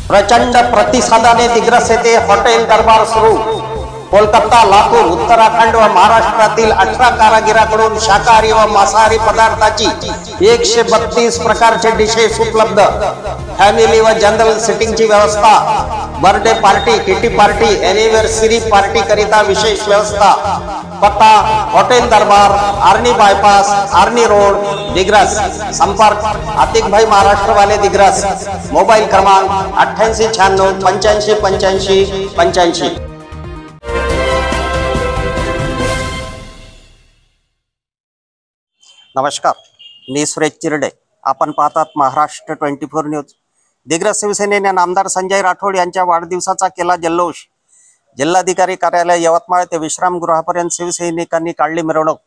प्रचंड प्रतिसादाने दिग्रस येथे हॉटेल दरबार सुरू। कोलकाता, लातूर, उत्तराखंड व महाराष्ट्रातील 18 कारागिरांकडून शाकाहारी व मांसाहारी पदार्थाची 132 प्रकारचे डिशेस उपलब्ध। फॅमिली व जनरल सिटिंगची व्यवस्था, birthday party, kitty party, anniversary party करिता विशेष व्यवस्था। पत्ता हॉटेल दरबार, आर्नी बायपास, आर्नी रोड, दिग्रस। संपर्क आतिक भाई महाराष्ट्र वाले दिग्रस। मोबाइल क्रमांक 8896 85 85 85। नमस्कार, मी सुरेश चिरडे। आपण पाहतात महाराष्ट्र 24 न्यूज। दिग्रस शिवसेनेने नामदार संजय राठोड यांच्या वाढदिवसाचा केला जल्लोष। जिल्हाधिकारी कार्यालय यवतमाळ ते विश्रामगृहापर्यंत शिवसैनिकांनी काढली मिरवणूक।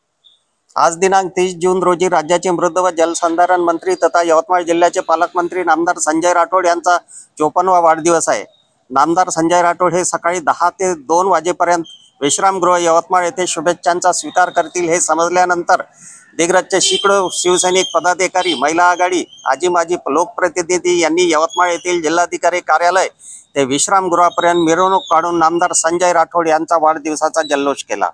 आज दिनांक 30 जून रोजी राज्याचे मृद व जलसंधारण मंत्री तथा यवतमाळ जिल्ह्याचे पालकमंत्री नामदार संजय राठोड यांचा 54वा वाढदिवस आहे। नामदार संजय राठोड हे सकाळी 10 ते 2 वाजेपर्यंत विश्रामगृह यवतमाळ येथे शुभेच्छांचा स्वीकार करतील हे समजल्यानंतर दिग्रसचे शेकडो शिवसैनिक, पदाधिकारी, महिला आघाडी, आजी माजी लोकप्रतिनिधी यांनी यवतमाळ येथील जिल्हाधिकारी कार्यालय ते विश्रामगृहापर्यंत मिरवणूक काढून नामदार संजय राठोड यांचा वाढदिवसाचा जल्लोष केला।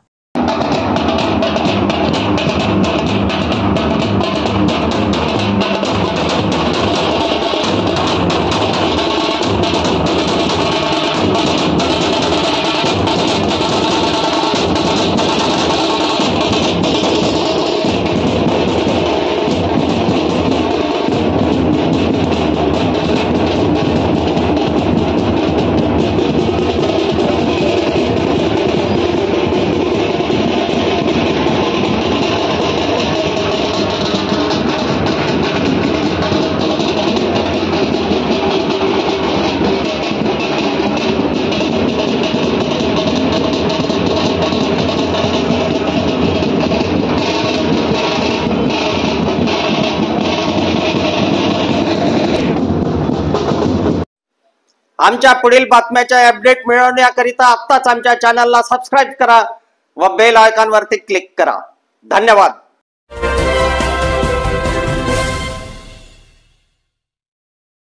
आमच्या पुढील बातम्याच्या अपडेट मिळवण्याकरिता आत्ताच आमच्या चॅनलला सबस्क्राइब करा व बेल आयकॉनवरती क्लिक करा। धन्यवाद।